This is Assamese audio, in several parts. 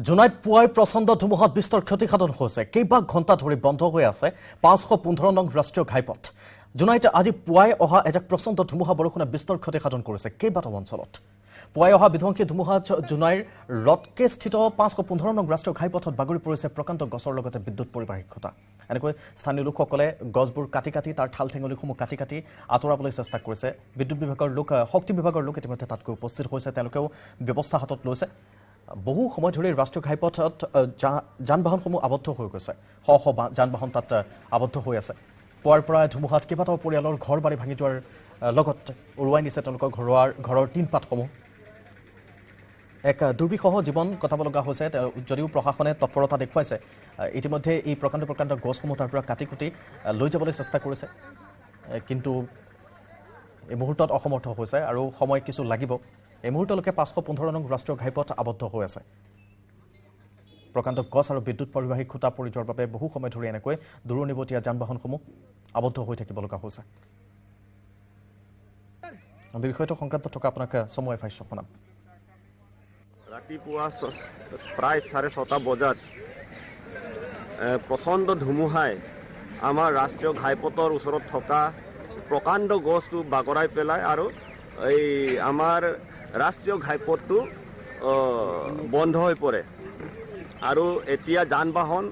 জুনাইত পুৱাই প্ৰচণ্ড ধুমুহাত বিস্তৰ ক্ষতিসাধন হৈছে কেইবা ঘণ্টা ধৰি বন্ধ হৈ আছে 515 নং ৰাষ্ট্ৰীয় ঘাইপথ জুনাইত আজি পুৱাই অহা এজাক প্ৰচণ্ড ধুমুহা বৰষুণে বিস্তৰ ক্ষতিসাধন কৰিছে কেইবাটাও অঞ্চলত পুৱাই অহা বিধ্বংসী ধুমুহাত জুনাইৰ ৰটকে স্থিত 515 নং ৰাষ্ট্ৰীয় ঘাইপথত বাগৰি পৰিছে প্ৰকাণ্ড গছৰ লগতে বিদ্যুৎ পৰিবাহী খুঁটা এনেকৈ স্থানীয় লোকসকলে গছবোৰ কাটি তাৰ ঠাল ঠেঙুলিসমূহ কাটি আঁতৰাবলৈ চেষ্টা কৰিছে বিদ্যুৎ বিভাগৰ লোক শক্তি বিভাগৰ লোক ইতিমধ্যে তাতকৈ উপস্থিত হৈছে তেওঁলোকেও ব্যৱস্থা হাতত লৈছে বহু সময় ধৰি ৰাষ্ট্ৰীয় ঘাইপথত যান-বাহনসমূহ আবদ্ধ হৈ গৈছে শ যান-বাহন তাত আবদ্ধ হৈ আছে পুৱাৰ পৰা ধুমুহাত কেইবাটাও পৰিয়ালৰ ঘৰ বাৰী ভাঙি যোৱাৰ লগত উৰুৱাই নিছে তেওঁলোকৰ ঘৰৰ টিনপাতসমূহ এক দুৰ্বিষহ জীৱন কটাব লগা হৈছে যদিও প্ৰশাসনে তৎপৰতা দেখুৱাইছে ইতিমধ্যে এই প্ৰকাণ্ড গছসমূহ তাৰ পৰা কাটি লৈ যাবলৈ চেষ্টা কৰিছে কিন্তু এই মুহূৰ্তত অসমৰ্থ হৈছে আৰু সময় কিছু লাগিব এই মুহূৰ্তলৈকে 515 নং ৰাষ্ট্ৰীয় ঘাইপথ আবদ্ধ হৈ আছে প্ৰকাণ্ড গছ আৰু বিদ্যুৎ পৰিবাহী খুঁটা পৰি যোৱাৰ বাবে বহু সময় ধৰি এনেকৈ দূৰণিবতীয়া যান-বাহনসমূহ আবদ্ধ হৈ থাকিব লগা হৈছে আমি বিষয়টো সংক্ৰান্ত থকা আপোনাক সময় পাইছোঁ শুনাম ৰাতিপুৱা প্ৰায় 6:30 বজাত প্ৰচণ্ড ধুমুহাই আমাৰ ৰাষ্ট্ৰীয় ঘাইপথৰ ওচৰত থকা প্ৰকাণ্ড গছটো বাগৰাই পেলায় আৰু এই আমাৰ ৰাষ্ট্ৰীয় ঘাইপথটো বন্ধ হৈ পৰে আৰু এতিয়া যান-বাহন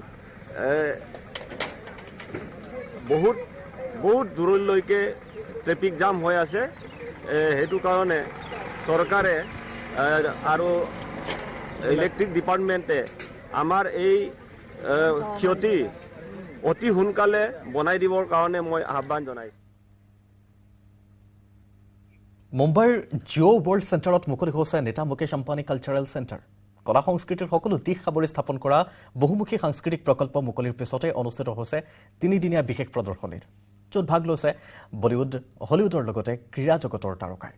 বহুত দূৰলৈকে ট্ৰেফিক জাম হৈ আছে সেইটো কাৰণে চৰকাৰে আৰু ইলেক্ট্ৰিক ডিপাৰ্টমেণ্টে আমাৰ এই ক্ষতি অতি সোনকালে বনাই দিবৰ কাৰণে মই আহ্বান জনাইছোঁ মুম্বাইৰ জিঅ' ৱৰ্ল্ড চেণ্টাৰত মুকলি হৈছে নেতা মুকেশ আম্বানী কালচাৰেল চেণ্টাৰ কলা সংস্কৃতিৰ সকলো দিশ সামৰি স্থাপন কৰা বহুমুখী সাংস্কৃতিক প্ৰকল্প মুকলিৰ পিছতে অনুষ্ঠিত হৈছে তিনিদিনীয়া বিশেষ প্ৰদৰ্শনীৰ য'ত ভাগ লৈছে বলিউড হলিউডৰ লগতে ক্ৰীড়া জগতৰ তাৰকাই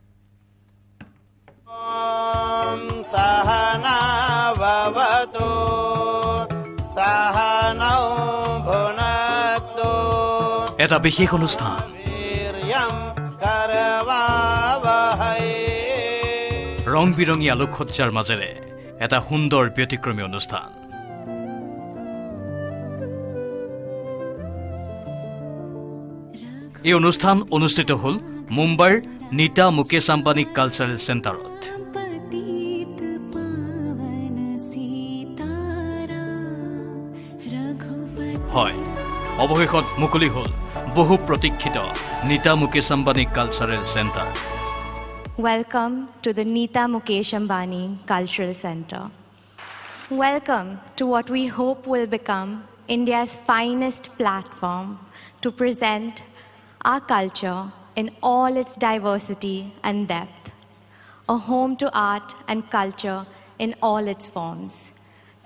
এটা বিশেষ অনুষ্ঠান ৰং বিৰঙী আলোকসজ্জাৰ মাজেৰে এটা সুন্দৰ ব্যতিক্ৰমী অনুষ্ঠান এই অনুষ্ঠান অনুষ্ঠিত হ'ল মুম্বাইৰ নীতা মুকেশ আম্বানী কালচাৰেল চেণ্টাৰত হয় অৱশেষত মুকলি হ'ল বহু প্ৰতীক্ষিত Nita Mukesh Ambani cultural centre Welcome to the Neeta Mukesh Ambani Cultural Center. Welcome to what we hope will become India's finest platform to present our culture in all its diversity and depth. A home to art and culture in all its forms.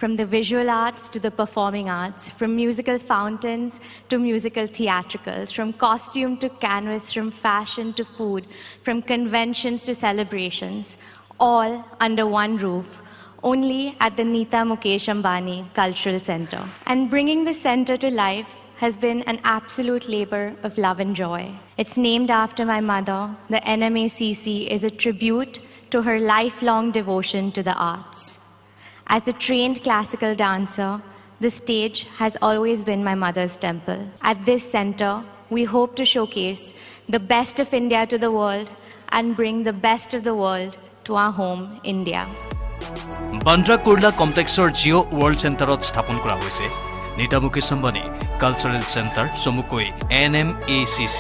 From the visual arts to the performing arts, from musical fountains to musical theatricals, from costume to canvas, from fashion to food, from conventions to celebrations, all under one roof, only at the Neeta Mukesh Ambani Cultural Center. And bringing the center to life has been an absolute labor of love and joy. It's named after my mother. The NMACC is a tribute to her lifelong devotion to the arts. As a trained classical dancer, the stage has always been my mother's temple. At this center, we hope to showcase the best of India to the world and bring the best of the world to our home, India. Bandra Kurla কমপ্লেক্সৰ জিঅ' ৱৰ্ল্ড চেণ্টাৰত স্থাপন কৰা হৈছে নীতা মুকেশ আম্বানী কালচাৰেল চেণ্টাৰ চমুকৈ NMACC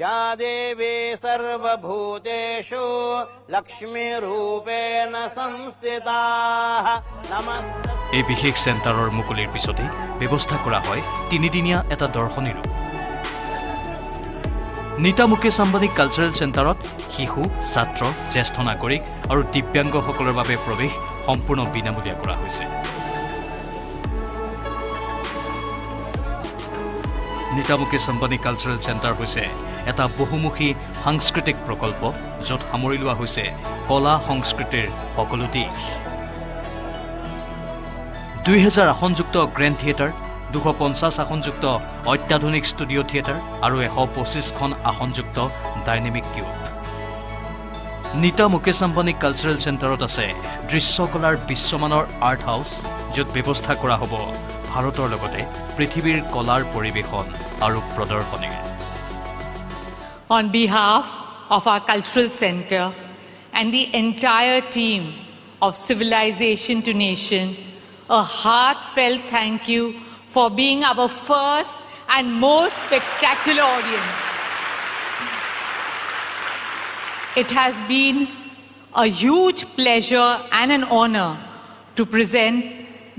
या देवी सर्वभूतेषु लक्ष्मीरूपेण संस्थिताः नमस्ते এই বিশেষ চেণ্টাৰৰ মুকলিৰ পিছতে ব্যৱস্থা কৰা হয় তিনিদিনীয়া এটা দৰ্শনীৰো নীতা মুকেশ আম্বানী কালচাৰেল চেণ্টাৰত শিশু ছাত্ৰ জ্যেষ্ঠ নাগৰিক আৰু দিব্যাংগসকলৰ বাবে প্ৰৱেশ সম্পূৰ্ণ বিনামূলীয়া কৰা হৈছে নীতা মুকেশ আম্বানী কালচাৰেল চেণ্টাৰ হৈছে এটা বহুমুখী সাংস্কৃতিক প্ৰকল্প য'ত সামৰি লোৱা হৈছে কলা সংস্কৃতিৰ সকলো দিশ 2000 আসনযুক্ত গ্ৰেণ্ড থিয়েটাৰ 250 আসনযুক্ত অত্যাধুনিক ষ্টুডিঅ' থিয়েটাৰ আৰু 125খন আসনযুক্ত dynamic cube Nita Mukesh Ambani cultural চেণ্টাৰত আছে দৃশ্যকলাৰ বিশ্বমানৰ আৰ্ট হাউচ, য'ত ব্যৱস্থা কৰা হ'ব ভাৰতৰ লগতে পৃথিৱীৰ কলাৰ পৰিৱেশন আৰু প্ৰদৰ্শনী। On behalf of our cultural center and the entire team of Civilization to Nation, a heartfelt thank you for being our first and most spectacular audience. It has been a huge pleasure and an honor to present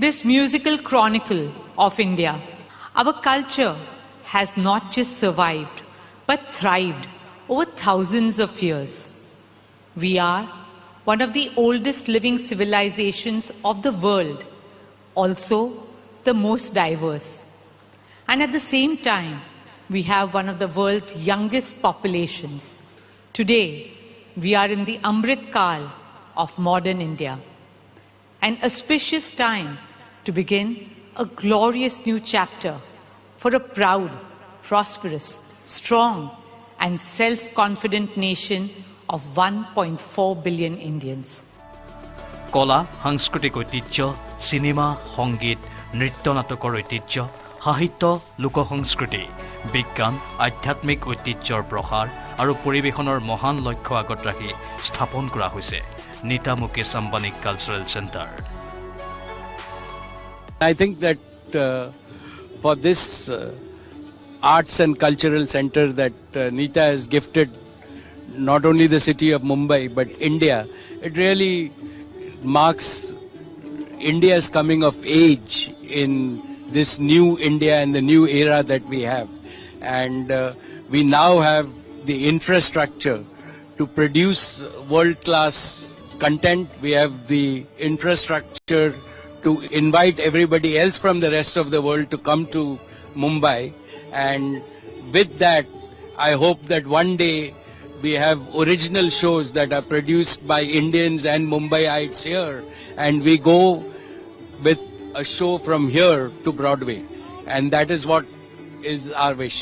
this musical chronicle of India. Our culture has not just survived, but thrived over thousands of years. We are one of the oldest living civilizations of the world, also the most diverse. And at the same time, we have one of the world's youngest populations. Today, we are in the Amrit Kal of modern India, an auspicious time to begin a glorious new chapter for a proud, prosperous, strong, and self-confident nation of 1.4 billion Indians. কলা, সাংস্কৃতিক ঐতিহ্য, চিনেমা, সংগীত, নৃত্য নাটকৰ ঐতিহ্য, সাহিত্য, লোকসংস্কৃতি, বিজ্ঞান, আধ্যাত্মিক ঐতিহ্যৰ প্ৰসাৰ আৰু পৰিৱেশনৰ মহান লক্ষ্য আগত ৰাখি স্থাপন কৰা হৈছে Nita Mukesh Ambani cultural centre. I think that for this arts and cultural center that Neeta has gifted not only the city of Mumbai but India, it really marks India's coming of age in this new India and the new era that we have. And we now have the infrastructure to produce world-class content. We have the infrastructure to invite everybody else from the rest of the world to come to Mumbai. And with that, I hope that one day we have original shows that are produced by Indians and Mumbaiites here, and we go with a show from here to Broadway. And that is what is our wish.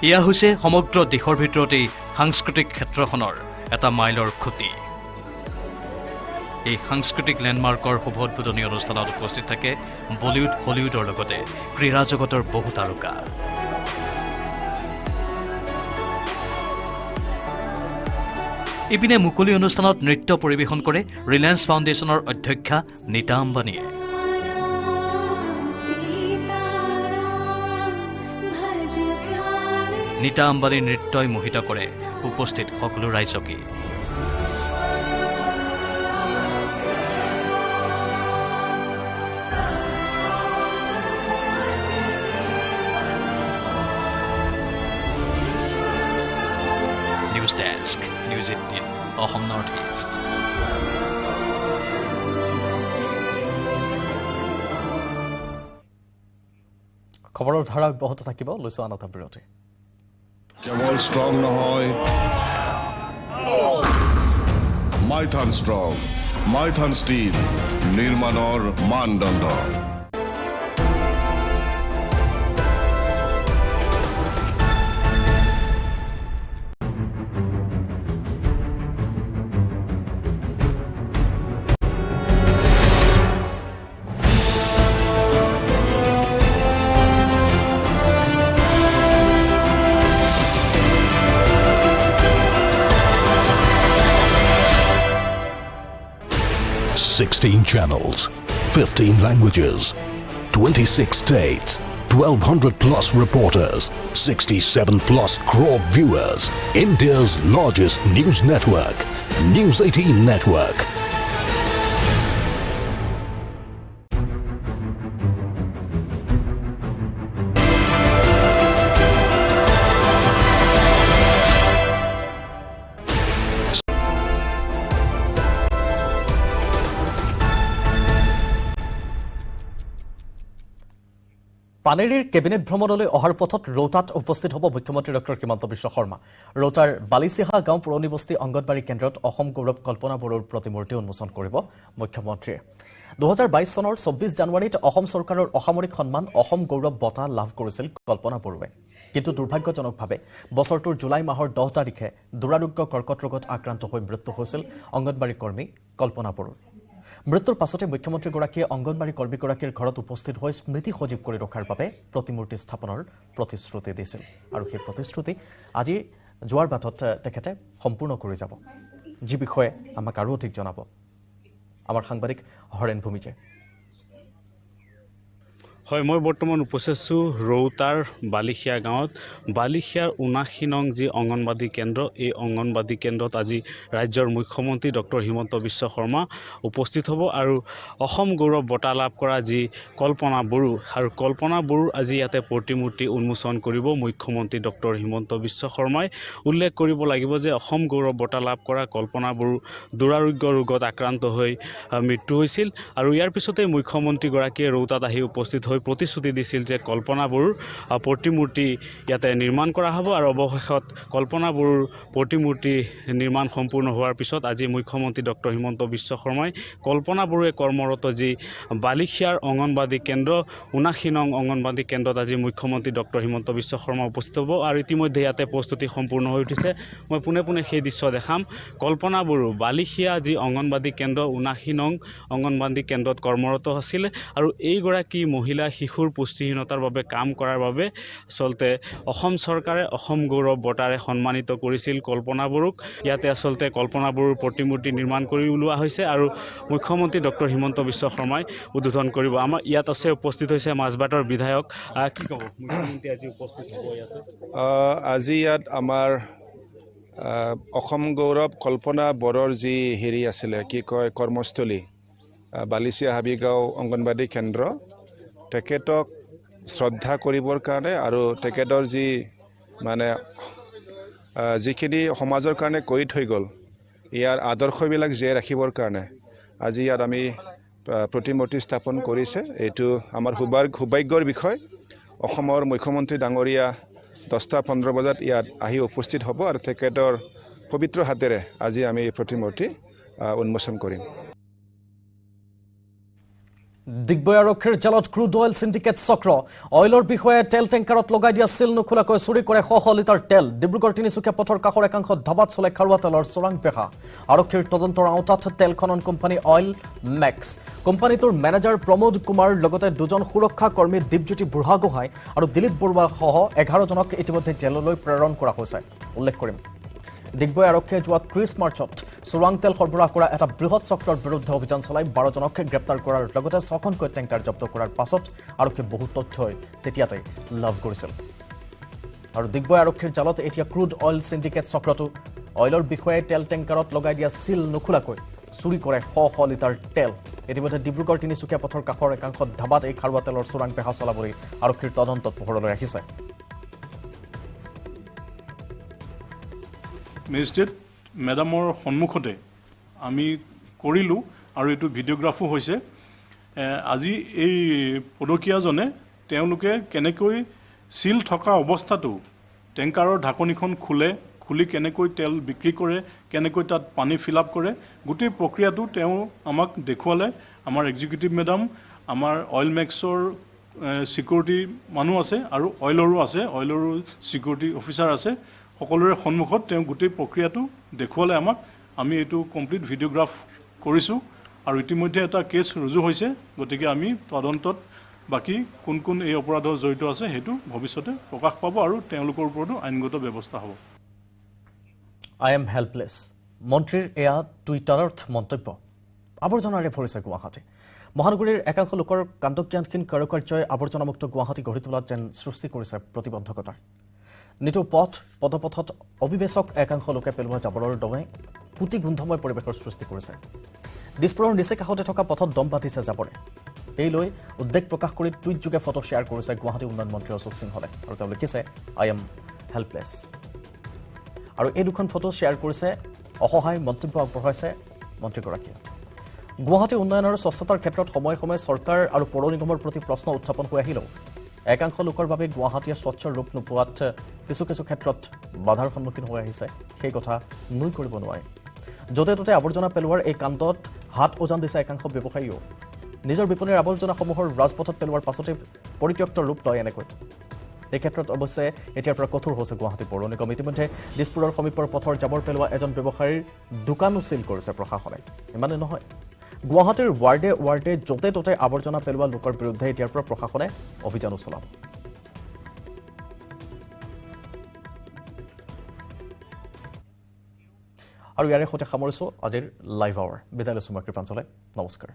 এয়া হৈছে সমগ্ৰ দেশৰ ভিতৰতেই সাংস্কৃতিক ক্ষেত্ৰখনৰ এটা মাইলৰ খুঁটি। এই সাংস্কৃতিক লেণ্ডমাৰ্কৰ শুভ উদ্বোধনী অনুষ্ঠানত উপস্থিত থাকে বলিউড, হলিউডৰ লগতে ক্ৰীড়া জগতৰ বহু তাৰকা। ইপিনে মুকলি অনুষ্ঠানত নৃত্য পৰিৱেশন কৰে ৰিলায়েন্স ফাউণ্ডেশ্যনৰ অধ্যক্ষা নীতা আম্বানীয়ে। নীতা আম্বানীৰ নৃত্যই মোহিত কৰে উপস্থিত সকলো ৰাইজকে। News desk, news 18, Assam north east. খবৰৰ ধাৰা অব্যাহত থাকিব, লৈছো আন এটা বিৰতি। কেৱল ষ্ট্ৰং নহয়, মাইথান ষ্ট্ৰং, মাইথান ষ্টীল নিৰ্মাণৰ মানদণ্ড। 16 channels, 15 languages, 26 states, 1,200 plus reporters, 67 plus crore viewers. India's largest news network, News 18 Network. পানেৰীৰ cabinet ভ্ৰমণলৈ অহাৰ পথত ৰৌতাত উপস্থিত হ'ব মুখ্যমন্ত্ৰী ডক্টৰ হিমন্ত বিশ্ব শৰ্মা। ৰৌতাৰ বালিচিহা গাঁও পুৰণি বস্তি অংগনবাড়ী কেন্দ্ৰত অসম গৌৰৱ কল্পনা বড়োৰ প্ৰতিমূৰ্তি উন্মোচন কৰিব মুখ্যমন্ত্ৰীয়ে। 2022 চনৰ 24 জানুৱাৰীত অসম চৰকাৰৰ অসামৰিক সন্মান অসম গৌৰৱ বঁটা লাভ কৰিছিল কল্পনা বৰুৱাই কিন্তু দুৰ্ভাগ্যজনকভাৱে বছৰটোৰ জুলাই মাহৰ 10 তাৰিখে দুৰাৰোগ্য কৰ্কট ৰোগত আক্ৰান্ত হৈ মৃত্যু হৈছিল অংগনবাড়ী কৰ্মী কল্পনা বৰুৱাৰ মৃত্যুৰ পাছতে মুখ্যমন্ত্ৰীগৰাকীয়ে অংগনবাড়ী কৰ্মীগৰাকীৰ ঘৰত উপস্থিত হৈ স্মৃতি সজীৱ কৰি ৰখাৰ বাবে প্ৰতিমূৰ্তি স্থাপনৰ প্ৰতিশ্ৰুতি দিছিল আৰু সেই প্ৰতিশ্ৰুতি আজি যোৱাৰ বাটত তেখেতে সম্পূৰ্ণ কৰি যাব যি বিষয়ে আমাক আৰু অধিক জনাব আমাৰ সাংবাদিক হৰেণ ভূমিজে হয় মই বৰ্তমান উপস্থিত আছোঁ ৰৌতাৰ বালিখিয়া গাঁৱত বালিখিয়াৰ ৭৯ নং যি অংগনবাদী কেন্দ্ৰ এই অংগনবাদী কেন্দ্ৰত আজি ৰাজ্যৰ মুখ্যমন্ত্ৰী ডক্টৰ হিমন্ত বিশ্ব শৰ্মা উপস্থিত হ'ব আৰু অসম গৌৰৱ বঁটা লাভ কৰা যি কল্পনা বড়ো আৰু কল্পনা বড়োৰ আজি ইয়াতে প্ৰতিমূৰ্তি উন্মোচন কৰিব মুখ্যমন্ত্ৰী ডক্টৰ হিমন্ত বিশ্ব শৰ্মাই উল্লেখ কৰিব লাগিব যে অসম গৌৰৱ বঁটা লাভ কৰা কল্পনা বড়ো দুৰাৰোগ্য ৰোগত আক্ৰান্ত হৈ মৃত্যু হৈছিল আৰু ইয়াৰ পিছতে মুখ্যমন্ত্ৰীগৰাকীয়ে ৰৌতাত আহি উপস্থিত হৈ প্ৰতিশ্ৰুতি দিছিল যে কল্পনা বড়োৰ প্ৰতিমূৰ্তি ইয়াতে নিৰ্মাণ কৰা হ'ব আৰু অৱশেষত কল্পনা বড়োৰ প্ৰতিমূৰ্তি নিৰ্মাণ সম্পূৰ্ণ হোৱাৰ পিছত আজি মুখ্যমন্ত্ৰী ডক্টৰ হিমন্ত বিশ্ব শৰ্মাই কল্পনা বড়োৱে কৰ্মৰত যি বালিখিয়াৰ অংগনবাদী কেন্দ্ৰ ৭৯ নং অংগনবাদী কেন্দ্ৰত আজি মুখ্যমন্ত্ৰী ডক্টৰ হিমন্ত বিশ্ব শৰ্মা উপস্থিত হ'ব আৰু ইতিমধ্যে ইয়াতে প্ৰস্তুতি সম্পূৰ্ণ হৈ উঠিছে মই পোনে পোনে সেই দৃশ্য দেখাম কল্পনা বড়ো বালিখিয়া যি অংগনবাদী কেন্দ্ৰ ৭৯ নং অংগনবাদী কেন্দ্ৰত কৰ্মৰত আছিল আৰু এইগৰাকী মহিলা শিশুৰ পুষ্টিহীনতাৰ বাবে কাম কৰাৰ বাবে আচলতে অসম চৰকাৰে অসম গৌৰৱ বঁটাৰে সন্মানিত কৰিছিল কল্পনা বড়োক ইয়াতে আচলতে কল্পনা বড়োৰ প্ৰতিমূৰ্তি নিৰ্মাণ কৰি ওলোৱা হৈছে আৰু মুখ্যমন্ত্ৰী ডক্টৰ হিমন্ত বিশ্ব শৰ্মাই উদ্বোধন কৰিব আমাৰ ইয়াত আছে উপস্থিত হৈছে মাজবাটৰ বিধায়ক কি ক'ব মুখ্যমন্ত্ৰী আজি উপস্থিত হ'ব ইয়াতে আজি ইয়াত আমাৰ অসম গৌৰৱ কল্পনা বড়োৰ যি হেৰি আছিলে কি কয় কৰ্মস্থলী বালিচিয়া হাবিগাঁও অংগনবাদী কেন্দ্ৰ তেখেতক শ্ৰদ্ধা কৰিবৰ কাৰণে আৰু তেখেতৰ যি মানে যিখিনি সমাজৰ কাৰণে কৰি থৈ গ'ল ইয়াৰ আদৰ্শবিলাক জীয়াই ৰাখিবৰ কাৰণে আজি ইয়াত আমি প্ৰতিমূৰ্তি স্থাপন কৰিছে এইটো আমাৰ সৌভাগ্যৰ বিষয় অসমৰ মুখ্যমন্ত্ৰী ডাঙৰীয়া 10:15 বজাত ইয়াত আহি উপস্থিত হ'ব আৰু তেখেতৰ পবিত্ৰ হাতেৰে আজি আমি এই প্ৰতিমূৰ্তি উন্মোচন কৰিম ডিগবৈ আৰক্ষীৰ জালত ক্ৰুড অইল সিন্ডিকেট চক্ৰ অইলৰ বিষয়ে তেল টেংকাৰত লগাই দিয়া চিল নুখোলাকৈ চুৰি কৰে 100 লিটাৰ তেল ডিব্ৰুগড় তিনিচুকীয়া পথৰ কাষৰ একাংশ ধাবাত চলে খাৰুৱা তেলৰ চোৰাং বেহা আৰক্ষীৰ তদন্তৰ আওতাত তেল খনন কোম্পানী অইল মেক্স কোম্পানীটোৰ মেনেজাৰ প্ৰমোদ কুমাৰ লগতে দুজন সুৰক্ষা কৰ্মী দীপজ্যোতি বুঢ়াগোহাঁই আৰু দিলীপ বৰুৱা সহ 11 জনক ইতিমধ্যে জেললৈ প্ৰেৰণ কৰা হৈছে উল্লেখ কৰিম ডিগবৈ আৰক্ষীয়ে যোৱা 30 মাৰ্চত চোৰাং তেল সৰবৰাহ কৰা এটা বৃহৎ চক্ৰৰ বিৰুদ্ধে অভিযান চলাই 12 জনক গ্ৰেপ্তাৰ কৰাৰ লগতে 6খনকৈ টেংকাৰ জব্দ কৰাৰ পাছত আৰক্ষীয়ে বহু তথ্যই তেতিয়াতে লাভ কৰিছিল আৰু ডিগবৈ আৰক্ষীৰ জালত এতিয়া ক্ৰুড অইল সিন্ডিকেট চক্ৰটো অইলৰ বিষয়ে তেল টেংকাৰত লগাই দিয়া চিল নুখোলাকৈ চুৰি কৰে 100 লিটাৰ তেল ইতিমধ্যে ডিব্ৰুগড় তিনিচুকীয়া পথৰ কাষৰ একাংশ ধাবাত এই খাৰুৱা তেলৰ চোৰাং বেহা চলাবলৈ আৰক্ষীৰ তদন্তত পোহৰলৈ আহিছে মেজিষ্ট্ৰেট মেডামৰ সন্মুখতে আমি কৰিলোঁ আৰু এইটো ভিডিঅ'গ্ৰাফো হৈছে আজি এই পদকীয়াজনে তেওঁলোকে কেনেকৈ চিল থকা অৱস্থাটো টেংকাৰৰ ঢাকনিখন খুলি কেনেকৈ তেল বিক্ৰী কৰে কেনেকৈ তাত পানী ফিল আপ কৰে গোটেই প্ৰক্ৰিয়াটো তেওঁ আমাক দেখুৱালে আমাৰ এক্সিকিউটিভ মেডাম আমাৰ অইল মেক্সৰ সিকিউৰিটি মানুহ আছে আৰু অইলৰো সিকিউৰিটি অফিচাৰ আছে সকলোৰে সন্মুখত তেওঁ গোটেই প্ৰক্ৰিয়াটো দেখুৱালে আমাক আমি এইটো কমপ্লিট ভিডিঅ'গ্ৰাফ কৰিছোঁ আৰু ইতিমধ্যে এটা কেছ ৰুজু হৈছে গতিকে আমি তদন্তত বাকি কোন এই অপৰাধৰ জড়িত আছে সেইটো ভৱিষ্যতে প্ৰকাশ পাব আৰু তেওঁলোকৰ ওপৰতো আইনগত ব্যৱস্থা হ'ব আই এম হেল্পলেছ মন্ত্ৰীৰ এয়া টুইটাৰত মন্তব্য আৱৰ্জনাৰে ভৰিছে গুৱাহাটী মহানগৰীৰ একাংশ লোকৰ কাণ্ডজ্ঞানহীন কাৰুকাৰ্যই আৱৰ্জনামুক্ত গুৱাহাটী গঢ়ি তোলাত যেন সৃষ্টি কৰিছে প্ৰতিবন্ধকতাৰ নিতৌ পদপথত অবিবেচক একাংশ লোকে পেলোৱা জাবৰৰ দমে পুতি গোন্ধময় পৰিৱেশৰ সৃষ্টি কৰিছে দিছপুৰৰ নিচে কাষতে থকা পথত দম বান্ধিছে জাবৰে এই লৈ উদ্বেগ প্ৰকাশ কৰি টুইট যোগে ফটো শ্বেয়াৰ কৰিছে গুৱাহাটী উন্নয়ন মন্ত্ৰী অশোক সিংহলে আৰু তেওঁ লিখিছে আই এম হেল্পলেছ আৰু এই দুখন ফটো শ্বেয়াৰ কৰিছে অসহায় মন্তব্য আগবঢ়াইছে মন্ত্ৰীগৰাকীয়ে গুৱাহাটী উন্নয়নৰ স্বচ্ছতাৰ ক্ষেত্ৰত সময়ে সময়ে চৰকাৰ আৰু পৌৰ নিগমৰ প্ৰতি প্ৰশ্ন উত্থাপন হৈ আহিলেও একাংশ লোকৰ বাবে গুৱাহাটীয়ে স্বচ্ছ ৰূপ নোপোৱাত কিছু ক্ষেত্ৰত বাধাৰ সন্মুখীন হৈ আহিছে সেই কথা নুই কৰিব নোৱাৰে য'তে ত'তে আৱৰ্জনা পেলোৱাৰ এই কাণ্ডত হাত উজান দিছে একাংশ ব্যৱসায়ীও নিজৰ বিপণীৰ আৱৰ্জনাসমূহৰ ৰাজপথত পেলোৱাৰ পাছতে পৰিত্যক্ত ৰূপ লয় এনেকৈ এই ক্ষেত্ৰত অৱশ্যে এতিয়াৰ পৰা কঠোৰ হৈছে গুৱাহাটী পৌৰ নিগম ইতিমধ্যে দিছপুৰৰ সমীপৰ পথৰ জাবৰ পেলোৱা এজন ব্যৱসায়ীৰ দোকানো চিল কৰিছে প্ৰশাসনে ইমানে নহয় গুৱাহাটীৰ ৱাৰ্ডে ৱাৰ্ডে য'তে ত'তে আৱৰ্জনা পেলোৱা লোকৰ বিৰুদ্ধে এতিয়াৰ পৰা প্ৰশাসনে অভিযানো চলাব আৰু ইয়াৰে সৈতে সামৰিছোঁ আজিৰ লাইভ আৱাৰ বিদায় লৈছোঁ মই কৃপাঞ্চলে নমস্কাৰ